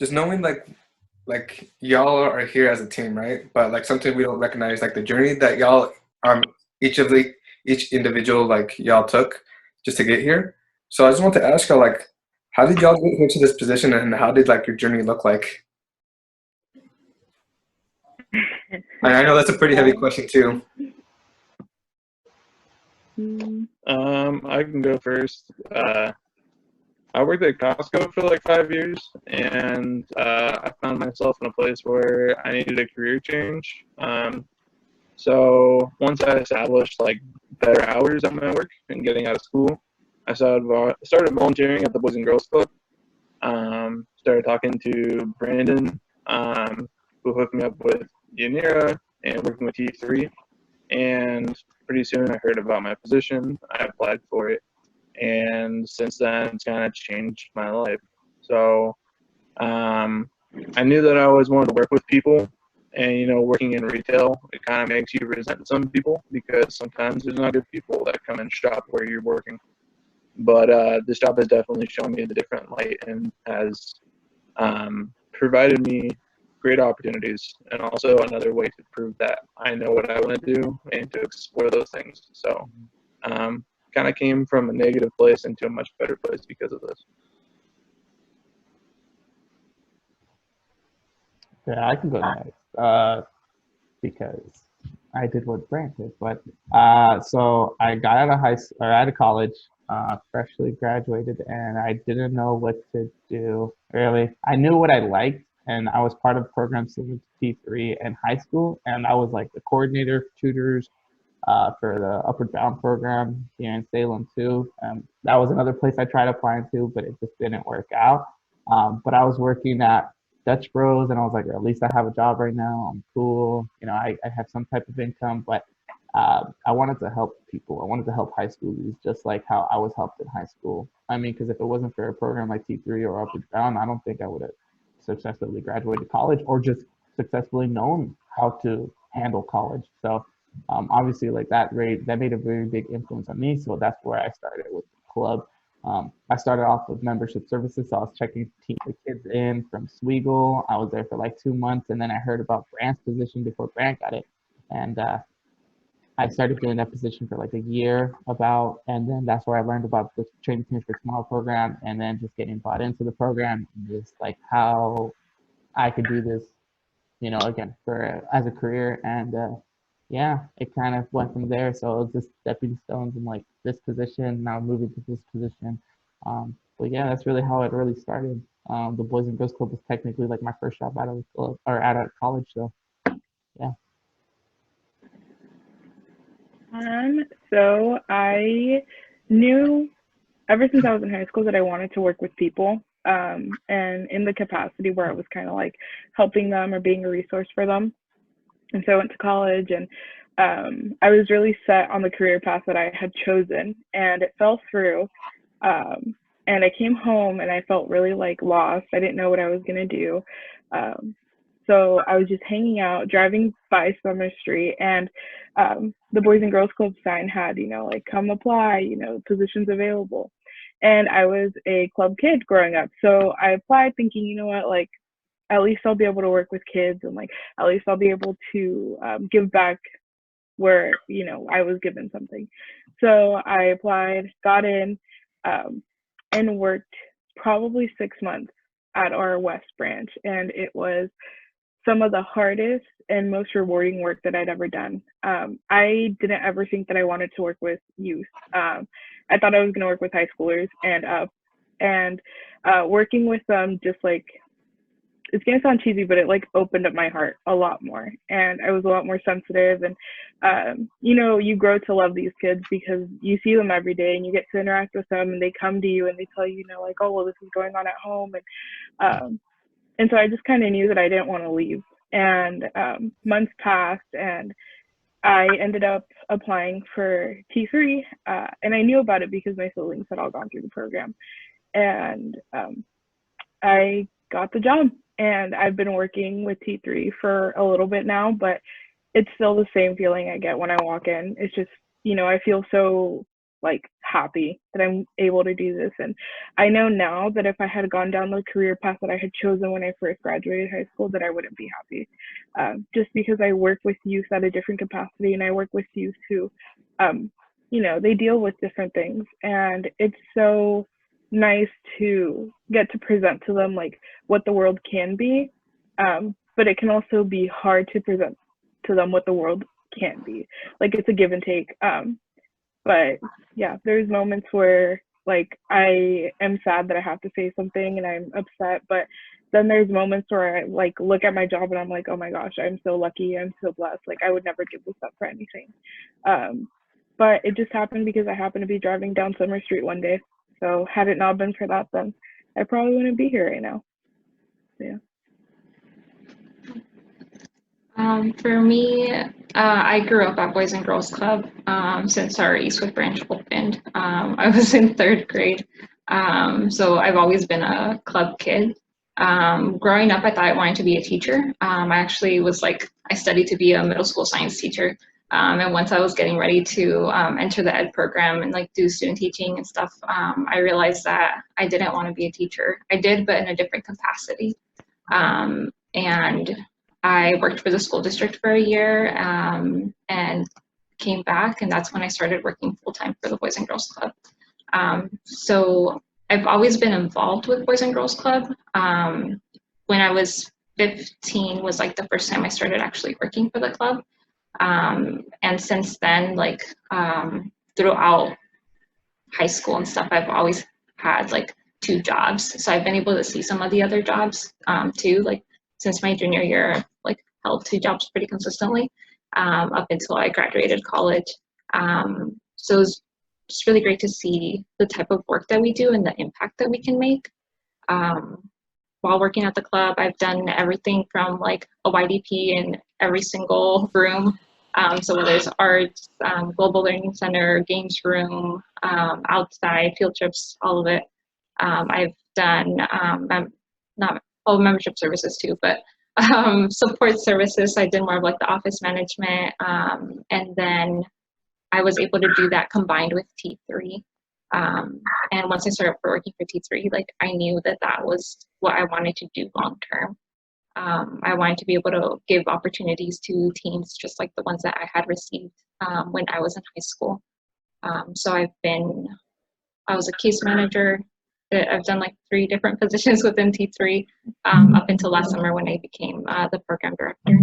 just knowing like y'all are here as a team, right? But like sometimes we don't recognize like the journey that y'all each of the each individual like y'all took just to get here. So I just want to ask y'all like how did y'all get into this position and how did like your journey look like? I know that's a pretty heavy Um, question too. I can go first. I worked at Costco for like 5 years, and I found myself in a place where I needed a career change. So once I established like better hours at my work and getting out of school, I started volunteering at the Boys and Girls Club. Started talking to Brandon, who hooked me up with Yanira and working with T3. And pretty soon I heard about my position. I applied for it, and since then it's kind of changed my life. So I knew that I always wanted to work with people, and working in retail, it kind of makes you resent some people because sometimes there's not good people that come and shop where you're working. But this job has definitely shown me the different light and has provided me great opportunities and also another way to prove that I know what I want to do and to explore those things. So kind of came from a negative place into a much better place because of this. Yeah, I can go next because I did what Brant did. But so I got out of out of college, freshly graduated, and I didn't know what to do really. I knew what I liked, and I was part of programs similar to T3 in high school, and I was like the coordinator for tutors for the Upward Bound program here in Salem too. That was another place I tried applying to, but it just didn't work out. But I was working at Dutch Bros, and I was like, at least I have a job right now. I'm cool. I have some type of income, but I wanted to help people. I wanted to help high schoolers just like how I was helped in high school. I mean, because if it wasn't for a program like T3 or Upward Bound, I don't think I would have successfully graduated college or just successfully known how to handle college. So obviously, like that made a very big influence on me. So that's where I started with the club. I started off with membership services, so I was checking the kids in from Sweegle. I was there for like 2 months, and then I heard about Brant's position before Brant got it, and I started doing that position for like a year about, and then that's where I learned about the Training Teams for Tomorrow program, and then just getting bought into the program, and just like how I could do this, again for as a career, and yeah, it kind of went from there. So it was just stepping stones in like this position, now moving to this position. But yeah, that's really how it really started. The Boys and Girls Club was technically like my first job out of the club or out of college. So yeah. so I knew ever since I was in high school that I wanted to work with people, and in the capacity where I was kind of like helping them or being a resource for them. And so I went to college, and I was really set on the career path that I had chosen, and it fell through. And I came home and I felt really like lost. I didn't know what I was gonna do. Um, so I was just hanging out, driving by Summer Street, and the Boys and Girls Club sign had, like come apply, positions available. And I was a club kid growing up, so I applied thinking, what, like at least I'll be able to work with kids, and like at least I'll be able to give back where I was given something. So I applied, got in, um, and worked probably 6 months at our West branch, and it was some of the hardest and most rewarding work that I'd ever done. I didn't ever think that I wanted to work with youth. I thought I was going to work with high schoolers and up, and working with them just like, it's gonna sound cheesy, but it like opened up my heart a lot more, and I was a lot more sensitive. And you grow to love these kids because you see them every day and you get to interact with them, and they come to you and they tell you, like, oh well, this is going on at home, and so I just kind of knew that I didn't want to leave. And months passed, and I ended up applying for T3, and I knew about it because my siblings had all gone through the program, and I got the job. And I've been working with T3 for a little bit now, but it's still the same feeling I get when I walk in. It's just, I feel so like happy that I'm able to do this. And I know now that if I had gone down the career path that I had chosen when I first graduated high school, that I wouldn't be happy. Just because I work with youth at a different capacity, and I work with youth who, you know, they deal with different things, and it's so nice to get to present to them like what the world can be, but it can also be hard to present to them what the world can be. Like it's a give and take. But yeah, there's moments where like I am sad that I have to say something and I'm upset, but then there's moments where I like look at my job and I'm like, oh my gosh, I'm so lucky, I'm so blessed. Like I would never give this up for anything. But it just happened because I happened to be driving down Summer Street one day. So had it not been for that, then I probably wouldn't be here right now. So, yeah. For me, I grew up at Boys and Girls Club since our Eastwood branch opened. I was in 3rd grade, so I've always been a club kid. Growing up, I thought I wanted to be a teacher. I actually was like, I studied to be a middle school science teacher. And once I was getting ready to enter the ed program and like do student teaching and stuff, I realized that I didn't want to be a teacher. I did, but in a different capacity. And I worked for the school district for a year and came back, and that's when I started working full-time for the Boys and Girls Club. So I've always been involved with Boys and Girls Club. When I was 15 was like the first time I started actually working for the club. And since then, like throughout high school and stuff, I've always had like 2 jobs. So I've been able to see some of the other jobs too. Like since my junior year, I've like held 2 jobs pretty consistently up until I graduated college. So it's just really great to see the type of work that we do and the impact that we can make. While working at the club, I've done everything from like a YDP in every single room. So whether it's arts, global learning center, games room, outside, field trips, all of it. I've done not all membership services too, but support services. I did more of like the office management. And then I was able to do that combined with T3. And once I started working for T3, like I knew that that was what I wanted to do long term. I wanted to be able to give opportunities to teams just like the ones that I had received when I was in high school. So I was a case manager. I've done like 3 different positions within T3 up until last summer when I became the program director.